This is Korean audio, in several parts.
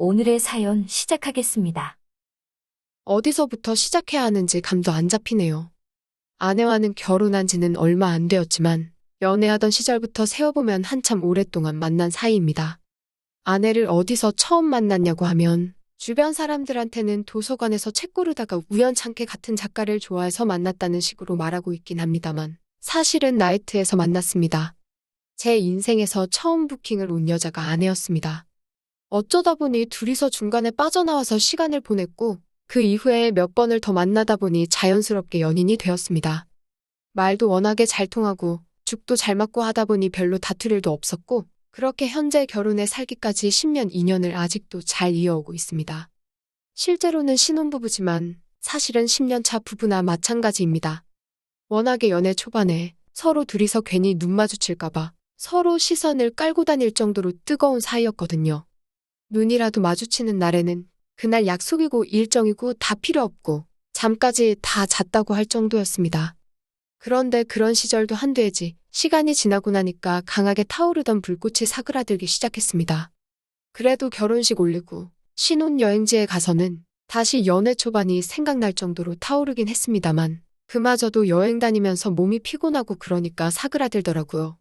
오늘의 사연 시작하겠습니다. 어디서부터 시작해야 하는지 감도 안 잡히네요. 아내와는 결혼한 지는 얼마 안 되었지만 연애하던 시절부터 세어보면 한참 오랫동안 만난 사이입니다. 아내를 어디서 처음 만났냐고 하면 주변 사람들한테는 도서관에서 책 고르다가 우연찮게 같은 작가를 좋아해서 만났다는 식으로 말하고 있긴 합니다만 사실은 나이트에서 만났습니다. 제 인생에서 처음 부킹을 온 여자가 아내였습니다. 어쩌다 보니 둘이서 중간에 빠져나와서 시간을 보냈고 그 이후에 몇 번을 더 만나다 보니 자연스럽게 연인이 되었습니다. 말도 워낙에 잘 통하고 죽도 잘 맞고 하다 보니 별로 다툴 일도 없었고 그렇게 현재 결혼에 살기까지 10년, 2년을 아직도 잘 이어오고 있습니다. 실제로는 신혼부부지만 사실은 10년 차 부부나 마찬가지입니다. 워낙에 연애 초반에 서로 둘이서 괜히 눈 마주칠까봐 서로 시선을 깔고 다닐 정도로 뜨거운 사이였거든요. 눈이라도 마주치는 날에는 그날 약속이고 일정이고 다 필요 없고 잠까지 다 잤다고 할 정도였습니다. 그런데 그런 시절도 한되지 시간이 지나고 나니까 강하게 타오르던 불꽃이 사그라들기 시작했습니다. 그래도 결혼식 올리고 신혼여행지에 가서는 다시 연애 초반이 생각날 정도로 타오르긴 했습니다만 그마저도 여행 다니면서 몸이 피곤하고 그러니까 사그라들더라고요.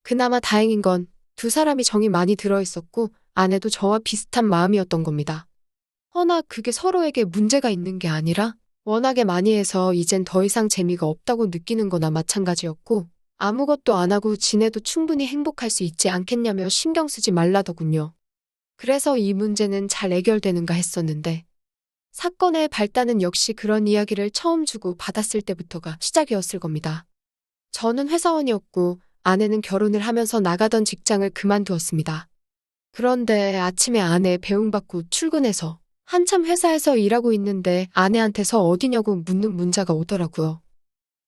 그나마 다행인 건 두 사람이 정이 많이 들어있었고 아내도 저와 비슷한 마음이었던 겁니다. 허나 그게 서로에게 문제가 있는 게 아니라 워낙에 많이 해서 이젠 더 이상 재미가 없다고 느끼는 거나 마찬가지였고 아무것도 안 하고 지내도 충분히 행복할 수 있지 않겠냐며 신경 쓰지 말라더군요. 그래서 이 문제는 잘 해결되는가 했었는데 사건의 발단은 역시 그런 이야기를 처음 주고 받았을 때부터가 시작이었을 겁니다. 저는 회사원이었고 아내는 결혼을 하면서 나가던 직장을 그만두었습니다. 그런데 아침에 아내 배웅받고 출근해서 한참 회사에서 일하고 있는데 아내한테서 어디냐고 묻는 문자가 오더라고요.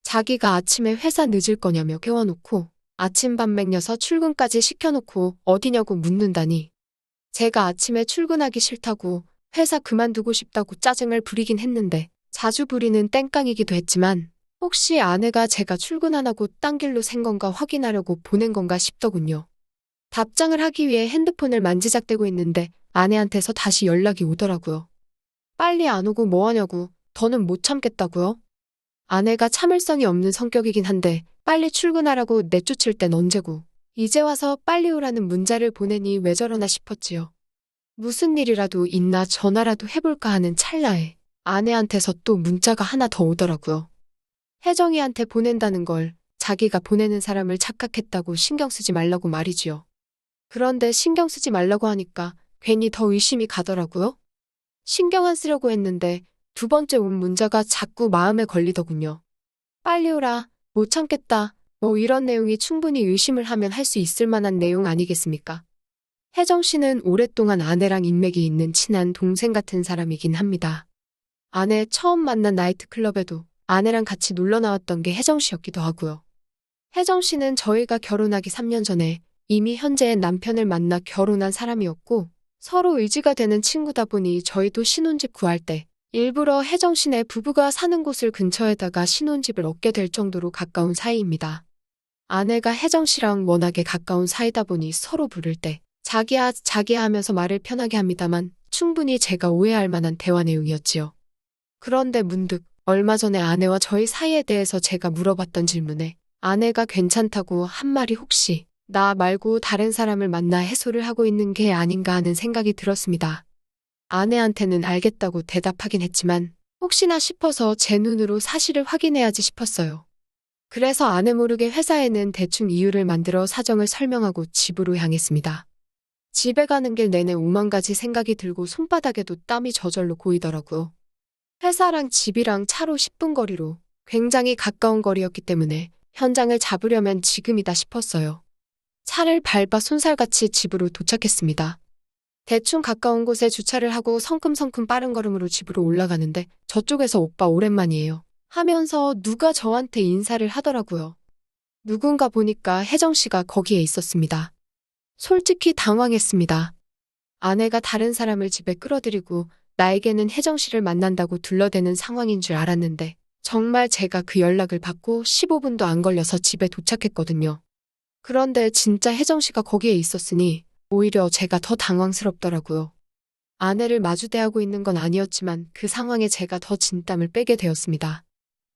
자기가 아침에 회사 늦을 거냐며 깨워놓고 아침밥 먹여서 출근까지 시켜놓고 어디냐고 묻는다니. 제가 아침에 출근하기 싫다고 회사 그만두고 싶다고 짜증을 부리긴 했는데 자주 부리는 땡깡이기도 했지만 혹시 아내가 제가 출근 안 하고 딴 길로 샌 건가 확인하려고 보낸 건가 싶더군요. 답장을 하기 위해 핸드폰을 만지작대고 있는데 아내한테서 다시 연락이 오더라고요. 빨리 안 오고 뭐 하냐고, 더는 못 참겠다고요? 아내가 참을성이 없는 성격이긴 한데 빨리 출근하라고 내쫓을 땐 언제고 이제 와서 빨리 오라는 문자를 보내니 왜 저러나 싶었지요. 무슨 일이라도 있나 전화라도 해볼까 하는 찰나에 아내한테서 또 문자가 하나 더 오더라고요. 혜정이한테 보낸다는 걸 자기가 보내는 사람을 착각했다고 신경 쓰지 말라고 말이지요. 그런데 신경 쓰지 말라고 하니까 괜히 더 의심이 가더라고요. 신경 안 쓰려고 했는데 두 번째 온 문자가 자꾸 마음에 걸리더군요. 빨리 오라, 못 참겠다, 뭐 이런 내용이 충분히 의심을 하면 할 수 있을 만한 내용 아니겠습니까? 혜정 씨는 오랫동안 아내랑 인맥이 있는 친한 동생 같은 사람이긴 합니다. 아내 처음 만난 나이트클럽에도 아내랑 같이 놀러 나왔던 게 혜정 씨였기도 하고요. 혜정 씨는 저희가 결혼하기 3년 전에 이미 현재의 남편을 만나 결혼한 사람이었고 서로 의지가 되는 친구다 보니 저희도 신혼집 구할 때 일부러 혜정 씨네 부부가 사는 곳을 근처에다가 신혼집을 얻게 될 정도로 가까운 사이입니다. 아내가 혜정 씨랑 워낙에 가까운 사이다 보니 서로 부를 때 자기야 자기야 하면서 말을 편하게 합니다만 충분히 제가 오해할 만한 대화 내용이었지요. 그런데 문득 얼마 전에 아내와 저희 사이에 대해서 제가 물어봤던 질문에 아내가 괜찮다고 한 말이 혹시 나 말고 다른 사람을 만나 해소를 하고 있는 게 아닌가 하는 생각이 들었습니다. 아내한테는 알겠다고 대답하긴 했지만 혹시나 싶어서 제 눈으로 사실을 확인해야지 싶었어요. 그래서 아내 모르게 회사에는 대충 이유를 만들어 사정을 설명하고 집으로 향했습니다. 집에 가는 길 내내 오만 가지 생각이 들고 손바닥에도 땀이 저절로 고이더라고요. 회사랑 집이랑 차로 10분 거리로 굉장히 가까운 거리였기 때문에 현장을 잡으려면 지금이다 싶었어요. 차를 밟아 손살같이 집으로 도착했습니다. 대충 가까운 곳에 주차를 하고 성큼성큼 빠른 걸음으로 집으로 올라가는데 저쪽에서 오빠 오랜만이에요 하면서 누가 저한테 인사를 하더라고요. 누군가 보니까 혜정 씨가 거기에 있었습니다. 솔직히 당황했습니다. 아내가 다른 사람을 집에 끌어들이고 나에게는 혜정 씨를 만난다고 둘러대는 상황인 줄 알았는데 정말 제가 그 연락을 받고 15분도 안 걸려서 집에 도착했거든요. 그런데 진짜 혜정 씨가 거기에 있었으니 오히려 제가 더 당황스럽더라고요. 아내를 마주대하고 있는 건 아니었지만 그 상황에 제가 더 진땀을 빼게 되었습니다.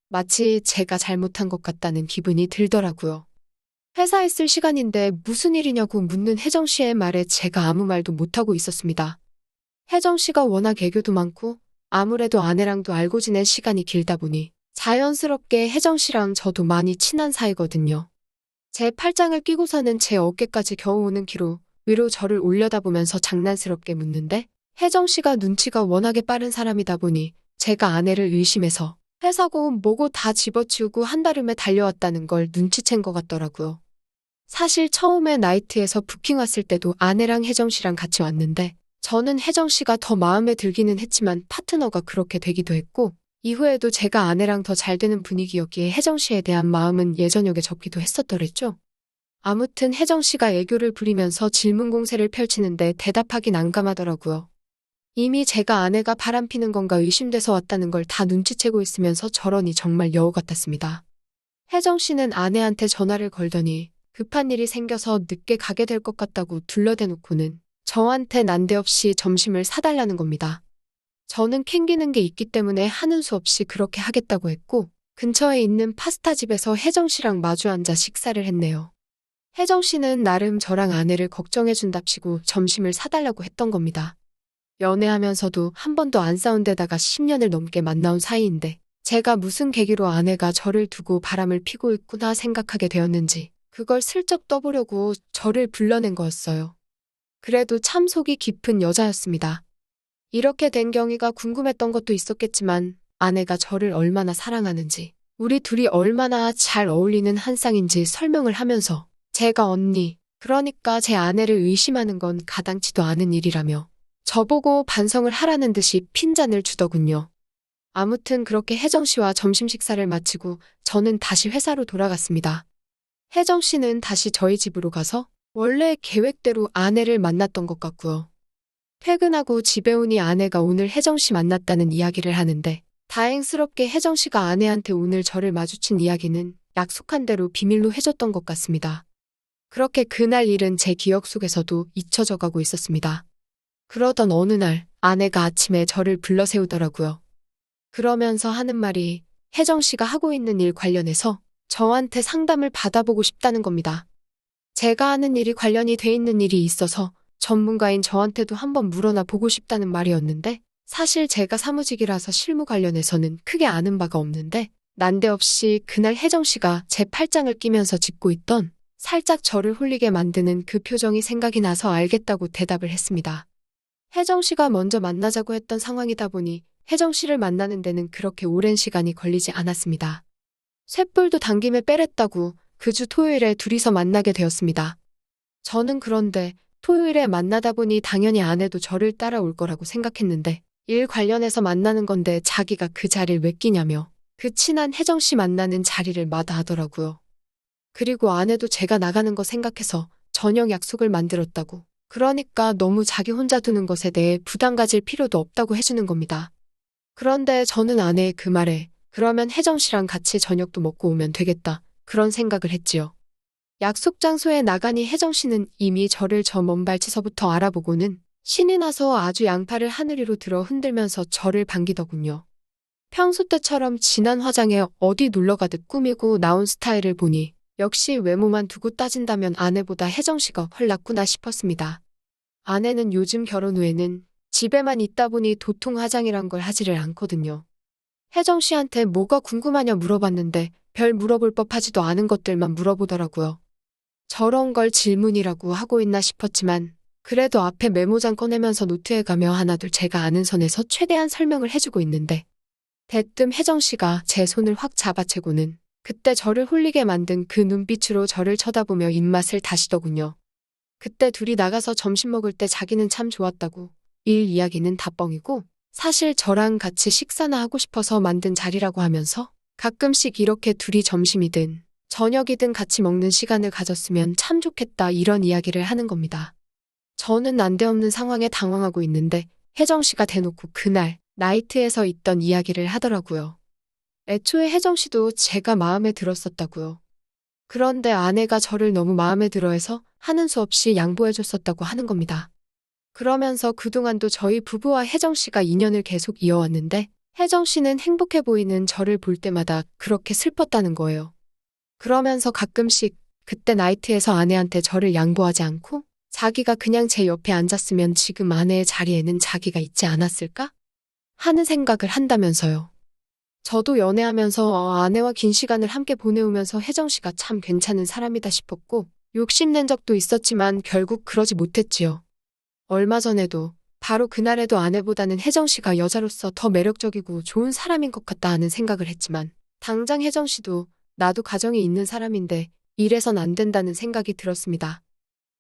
마치 제가 잘못한 것 같다는 기분이 들더라고요. 회사에 쓸 시간인데 무슨 일이냐고 묻는 혜정 씨의 말에 제가 아무 말도 못하고 있었습니다. 혜정 씨가 워낙 애교도 많고 아무래도 아내랑도 알고 지낸 시간이 길다 보니 자연스럽게 혜정 씨랑 저도 많이 친한 사이거든요. 제 팔짱을 끼고서는 제 어깨까지 겨우 오는 키로 위로 저를 올려다보면서 장난스럽게 묻는데 혜정 씨가 눈치가 워낙에 빠른 사람이다 보니 제가 아내를 의심해서 회사고 뭐고 다 집어치우고 한달음에 달려왔다는 걸 눈치챈 것 같더라고요. 사실 처음에 나이트에서 부킹 왔을 때도 아내랑 혜정 씨랑 같이 왔는데 저는 혜정 씨가 더 마음에 들기는 했지만 파트너가 그렇게 되기도 했고 이후에도 제가 아내랑 더 잘 되는 분위기였기에 혜정 씨에 대한 마음은 예전역에 접기도 했었더랬죠. 아무튼 혜정 씨가 애교를 부리면서 질문 공세를 펼치는데 대답하기 난감하더라고요. 이미 제가 아내가 바람피는 건가 의심돼서 왔다는 걸 다 눈치채고 있으면서 저러니 정말 여우 같았습니다. 혜정 씨는 아내한테 전화를 걸더니 급한 일이 생겨서 늦게 가게 될 것 같다고 둘러대놓고는 저한테 난데없이 점심을 사달라는 겁니다. 저는 캥기는 게 있기 때문에 하는 수 없이 그렇게 하겠다고 했고 근처에 있는 파스타 집에서 혜정 씨랑 마주 앉아 식사를 했네요. 혜정 씨는 나름 저랑 아내를 걱정해준답시고 점심을 사달라고 했던 겁니다. 연애하면서도 한 번도 안 싸운 데다가 10년을 넘게 만나온 사이인데 제가 무슨 계기로 아내가 저를 두고 바람을 피고 있구나 생각하게 되었는지 그걸 슬쩍 떠보려고 저를 불러낸 거였어요. 그래도 참 속이 깊은 여자였습니다. 이렇게 된 경위가 궁금했던 것도 있었겠지만 아내가 저를 얼마나 사랑하는지 우리 둘이 얼마나 잘 어울리는 한 쌍인지 설명을 하면서 제가 언니, 그러니까 제 아내를 의심하는 건 가당치도 않은 일이라며 저보고 반성을 하라는 듯이 핀잔을 주더군요. 아무튼 그렇게 혜정 씨와 점심 식사를 마치고 저는 다시 회사로 돌아갔습니다. 혜정 씨는 다시 저희 집으로 가서 원래 계획대로 아내를 만났던 것 같고요. 퇴근하고 집에 오니 아내가 오늘 혜정 씨 만났다는 이야기를 하는데 다행스럽게 혜정 씨가 아내한테 오늘 저를 마주친 이야기는 약속한 대로 비밀로 해줬던 것 같습니다. 그렇게 그날 일은 제 기억 속에서도 잊혀져 가고 있었습니다. 그러던 어느 날 아내가 아침에 저를 불러 세우더라고요. 그러면서 하는 말이 혜정 씨가 하고 있는 일 관련해서 저한테 상담을 받아보고 싶다는 겁니다. 제가 하는 일이 관련이 돼 있는 일이 있어서 전문가인 저한테도 한번 물어나 보고 싶다는 말이었는데 사실 제가 사무직이라서 실무 관련해서는 크게 아는 바가 없는데 난데없이 그날 혜정 씨가 제 팔짱을 끼면서 짚고 있던 살짝 저를 홀리게 만드는 그 표정이 생각이 나서 알겠다고 대답을 했습니다. 혜정 씨가 먼저 만나자고 했던 상황이다 보니 혜정 씨를 만나는 데는 그렇게 오랜 시간이 걸리지 않았습니다. 쇳불도 당김에 빼랬다고 그 주 토요일에 둘이서 만나게 되었습니다. 저는 그런데 토요일에 만나다 보니 당연히 아내도 저를 따라올 거라고 생각했는데 일 관련해서 만나는 건데 자기가 그 자리를 왜 끼냐며 그 친한 혜정 씨 만나는 자리를 마다하더라고요. 그리고 아내도 제가 나가는 거 생각해서 저녁 약속을 만들었다고. 그러니까 너무 자기 혼자 두는 것에 대해 부담 가질 필요도 없다고 해주는 겁니다. 그런데 저는 아내의 그 말에 그러면 혜정 씨랑 같이 저녁도 먹고 오면 되겠다. 그런 생각을 했지요. 약속 장소에 나가니 혜정 씨는 이미 저를 저 먼 발치서부터 알아보고는 신이 나서 아주 양팔을 하늘 위로 들어 흔들면서 저를 반기더군요. 평소 때처럼 진한 화장에 어디 놀러가듯 꾸미고 나온 스타일을 보니 역시 외모만 두고 따진다면 아내보다 혜정 씨가 훨 낫구나 싶었습니다. 아내는 요즘 결혼 후에는 집에만 있다 보니 도통 화장이란 걸 하지를 않거든요. 혜정 씨한테 뭐가 궁금하냐 물어봤는데 별 물어볼 법하지도 않은 것들만 물어보더라고요. 저런 걸 질문이라고 하고 있나 싶었지만 그래도 앞에 메모장 꺼내면서 노트해가며 하나둘 제가 아는 선에서 최대한 설명을 해주고 있는데 대뜸 혜정 씨가 제 손을 확 잡아채고는 그때 저를 홀리게 만든 그 눈빛으로 저를 쳐다보며 입맛을 다시더군요. 그때 둘이 나가서 점심 먹을 때 자기는 참 좋았다고. 일 이야기는 다 뻥이고 사실 저랑 같이 식사나 하고 싶어서 만든 자리라고 하면서 가끔씩 이렇게 둘이 점심이든 저녁이든 같이 먹는 시간을 가졌으면 참 좋겠다 이런 이야기를 하는 겁니다. 저는 난데없는 상황에 당황하고 있는데 혜정 씨가 대놓고 그날 나이트에서 있던 이야기를 하더라고요. 애초에 혜정 씨도 제가 마음에 들었었다고요. 그런데 아내가 저를 너무 마음에 들어해서 하는 수 없이 양보해줬었다고 하는 겁니다. 그러면서 그동안도 저희 부부와 혜정 씨가 인연을 계속 이어왔는데 혜정 씨는 행복해 보이는 저를 볼 때마다 그렇게 슬펐다는 거예요. 그러면서 가끔씩 그때 나이트에서 아내한테 저를 양보하지 않고 자기가 그냥 제 옆에 앉았으면 지금 아내의 자리에는 자기가 있지 않았을까? 하는 생각을 한다면서요. 저도 연애하면서 아내와 긴 시간을 함께 보내오면서 혜정 씨가 참 괜찮은 사람이다 싶었고 욕심낸 적도 있었지만 결국 그러지 못했지요. 얼마 전에도 바로 그날에도 아내보다는 혜정 씨가 여자로서 더 매력적이고 좋은 사람인 것 같다 하는 생각을 했지만 당장 혜정 씨도 나도 가정이 있는 사람인데 이래선 안 된다는 생각이 들었습니다.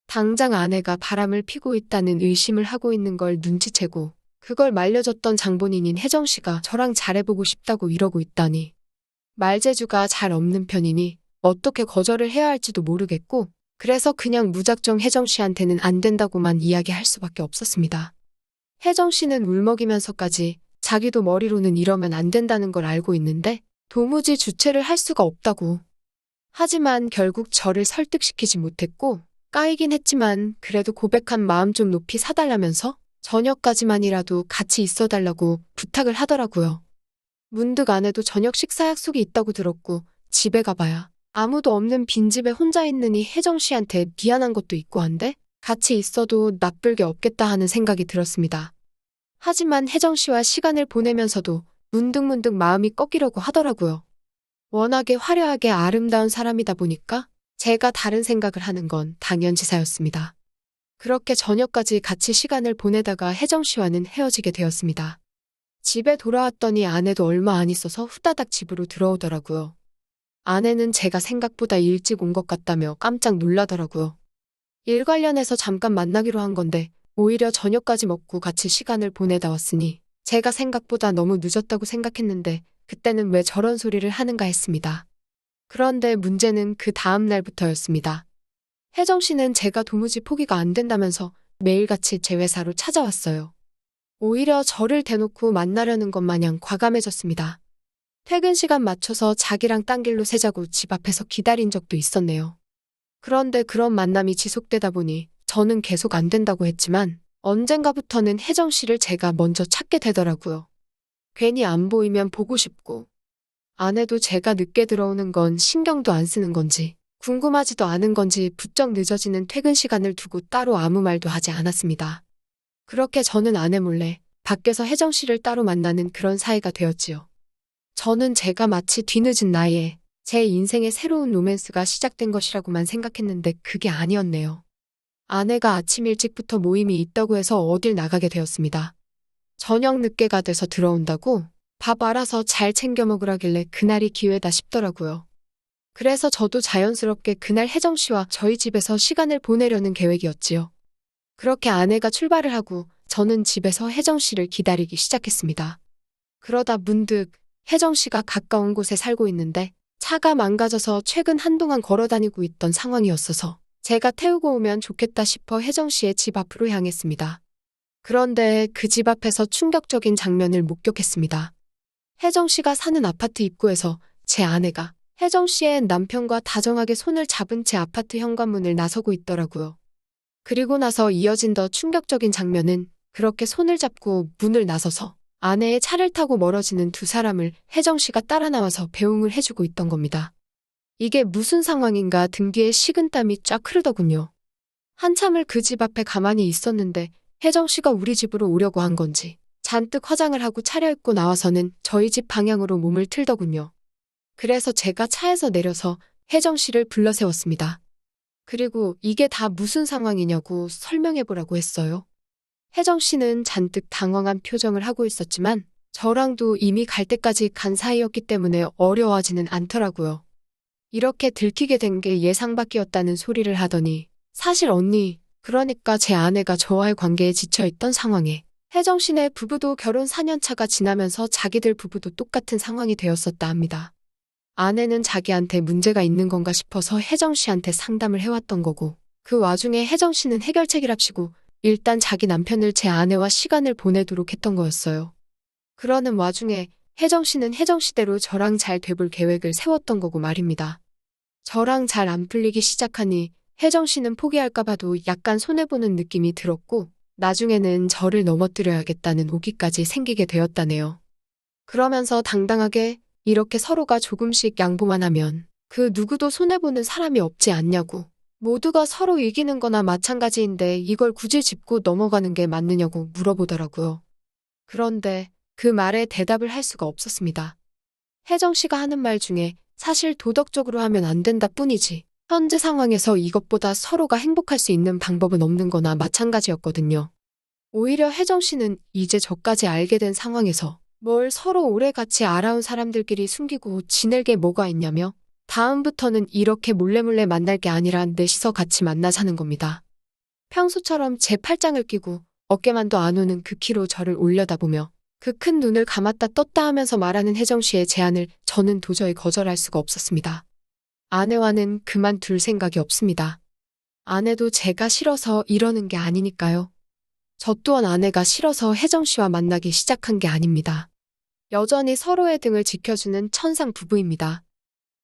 당장 아내가 바람을 피고 있다는 의심을 하고 있는 걸 눈치채고 그걸 말려줬던 장본인인 혜정 씨가 저랑 잘해보고 싶다고 이러고 있다니. 말재주가 잘 없는 편이니 어떻게 거절을 해야 할지도 모르겠고 그래서 그냥 무작정 혜정 씨한테는 안 된다고만 이야기할 수밖에 없었습니다. 혜정 씨는 울먹이면서까지 자기도 머리로는 이러면 안 된다는 걸 알고 있는데 도무지 주체를 할 수가 없다고. 하지만 결국 저를 설득시키지 못했고 까이긴 했지만 그래도 고백한 마음 좀 높이 사달라면서 저녁까지만이라도 같이 있어달라고 부탁을 하더라고요. 문득 아내도 저녁 식사 약속이 있다고 들었고 집에 가봐야 아무도 없는 빈집에 혼자 있느니 혜정 씨한테 미안한 것도 있고 한데 같이 있어도 나쁠 게 없겠다 하는 생각이 들었습니다. 하지만 혜정 씨와 시간을 보내면서도 문득문득 마음이 꺾이려고 하더라고요. 워낙에 화려하게 아름다운 사람이다 보니까 제가 다른 생각을 하는 건 당연지사였습니다. 그렇게 저녁까지 같이 시간을 보내다가 혜정 씨와는 헤어지게 되었습니다. 집에 돌아왔더니 아내도 얼마 안 있어서 후다닥 집으로 들어오더라고요. 아내는 제가 생각보다 일찍 온 것 같다며 깜짝 놀라더라고요. 일 관련해서 잠깐 만나기로 한 건데 오히려 저녁까지 먹고 같이 시간을 보내다 왔으니 제가 생각보다 너무 늦었다고 생각했는데 그때는 왜 저런 소리를 하는가 했습니다. 그런데 문제는 그 다음 날부터였습니다. 혜정 씨는 제가 도무지 포기가 안 된다면서 매일같이 제 회사로 찾아왔어요. 오히려 저를 대놓고 만나려는 것 마냥 과감해졌습니다. 퇴근 시간 맞춰서 자기랑 딴 길로 새자고 집 앞에서 기다린 적도 있었네요. 그런데 그런 만남이 지속되다 보니 저는 계속 안 된다고 했지만 언젠가부터는 혜정 씨를 제가 먼저 찾게 되더라고요. 괜히 안 보이면 보고 싶고 아내도 제가 늦게 들어오는 건 신경도 안 쓰는 건지 궁금하지도 않은 건지 부쩍 늦어지는 퇴근 시간을 두고 따로 아무 말도 하지 않았습니다. 그렇게 저는 아내 몰래 밖에서 혜정 씨를 따로 만나는 그런 사이가 되었지요. 저는 제가 마치 뒤늦은 나이에 제 인생의 새로운 로맨스가 시작된 것이라고만 생각했는데 그게 아니었네요. 아내가 아침 일찍부터 모임이 있다고 해서 어딜 나가게 되었습니다. 저녁 늦게가 돼서 들어온다고 밥 알아서 잘 챙겨 먹으라길래 그날이 기회다 싶더라고요. 그래서 저도 자연스럽게 그날 혜정 씨와 저희 집에서 시간을 보내려는 계획이었지요. 그렇게 아내가 출발을 하고 저는 집에서 혜정 씨를 기다리기 시작했습니다. 그러다 문득 혜정 씨가 가까운 곳에 살고 있는데 차가 망가져서 최근 한동안 걸어 다니고 있던 상황이었어서 제가 태우고 오면 좋겠다 싶어 혜정 씨의 집 앞으로 향했습니다. 그런데 그 집 앞에서 충격적인 장면을 목격했습니다. 혜정 씨가 사는 아파트 입구에서 제 아내가 혜정 씨의 남편과 다정하게 손을 잡은 채 아파트 현관문을 나서고 있더라고요. 그리고 나서 이어진 더 충격적인 장면은 그렇게 손을 잡고 문을 나서서 아내의 차를 타고 멀어지는 두 사람을 혜정 씨가 따라 나와서 배웅을 해주고 있던 겁니다. 이게 무슨 상황인가 등 뒤에 식은땀이 쫙 흐르더군요. 한참을 그 집 앞에 가만히 있었는데 혜정 씨가 우리 집으로 오려고 한 건지 잔뜩 화장을 하고 차려입고 나와서는 저희 집 방향으로 몸을 틀더군요. 그래서 제가 차에서 내려서 혜정 씨를 불러 세웠습니다. 그리고 이게 다 무슨 상황이냐고 설명해보라고 했어요. 혜정 씨는 잔뜩 당황한 표정을 하고 있었지만 저랑도 이미 갈 때까지 간 사이였기 때문에 어려워하지는 않더라고요. 이렇게 들키게 된 게 예상 밖이었다는 소리를 하더니 사실 언니, 그러니까 제 아내가 저와의 관계에 지쳐있던 상황에 혜정 씨네 부부도 결혼 4년 차가 지나면서 자기들 부부도 똑같은 상황이 되었었다 합니다. 아내는 자기한테 문제가 있는 건가 싶어서 혜정 씨한테 상담을 해왔던 거고 그 와중에 혜정 씨는 해결책이랍시고 일단 자기 남편을 제 아내와 시간을 보내도록 했던 거였어요. 그러는 와중에 혜정 씨는 혜정 씨대로 저랑 잘 돼볼 계획을 세웠던 거고 말입니다. 저랑 잘 안 풀리기 시작하니 혜정 씨는 포기할까 봐도 약간 손해보는 느낌이 들었고 나중에는 저를 넘어뜨려야겠다는 오기까지 생기게 되었다네요. 그러면서 당당하게 이렇게 서로가 조금씩 양보만 하면 그 누구도 손해보는 사람이 없지 않냐고. 모두가 서로 이기는 거나 마찬가지인데 이걸 굳이 짚고 넘어가는 게 맞느냐고 물어보더라고요. 그런데 그 말에 대답을 할 수가 없었습니다. 혜정 씨가 하는 말 중에 사실 도덕적으로 하면 안 된다 뿐이지 현재 상황에서 이것보다 서로가 행복할 수 있는 방법은 없는 거나 마찬가지였거든요. 오히려 혜정 씨는 이제 저까지 알게 된 상황에서 뭘 서로 오래 같이 알아온 사람들끼리 숨기고 지낼 게 뭐가 있냐며 다음부터는 이렇게 몰래몰래 만날 게 아니라 넷이서 같이 만나자는 겁니다. 평소처럼 제 팔짱을 끼고 어깨만도 안 오는 그 키로 저를 올려다보며 그 큰 눈을 감았다 떴다 하면서 말하는 혜정 씨의 제안을 저는 도저히 거절할 수가 없었습니다. 아내와는 그만둘 생각이 없습니다. 아내도 제가 싫어서 이러는 게 아니니까요. 저 또한 아내가 싫어서 혜정 씨와 만나기 시작한 게 아닙니다. 여전히 서로의 등을 지켜주는 천상 부부입니다.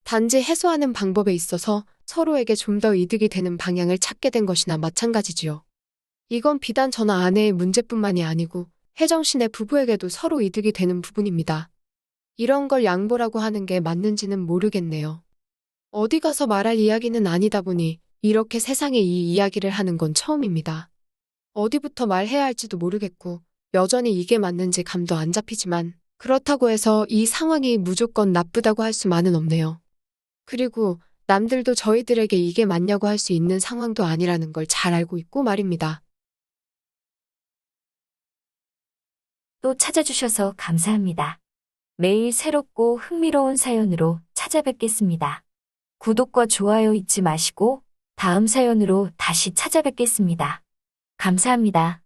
단지 해소하는 방법에 있어서 서로에게 좀 더 이득이 되는 방향을 찾게 된 것이나 마찬가지지요. 이건 비단 저나 아내의 문제뿐만이 아니고 혜정 씨네 부부에게도 서로 이득이 되는 부분입니다. 이런 걸 양보라고 하는 게 맞는지는 모르겠네요. 어디 가서 말할 이야기는 아니다 보니 이렇게 세상에 이 이야기를 하는 건 처음입니다. 어디부터 말해야 할지도 모르겠고 여전히 이게 맞는지 감도 안 잡히지만 그렇다고 해서 이 상황이 무조건 나쁘다고 할 수만은 없네요. 그리고 남들도 저희들에게 이게 맞냐고 할 수 있는 상황도 아니라는 걸 잘 알고 있고 말입니다. 또 찾아주셔서 감사합니다. 매일 새롭고 흥미로운 사연으로 찾아뵙겠습니다. 구독과 좋아요 잊지 마시고 다음 사연으로 다시 찾아뵙겠습니다. 감사합니다.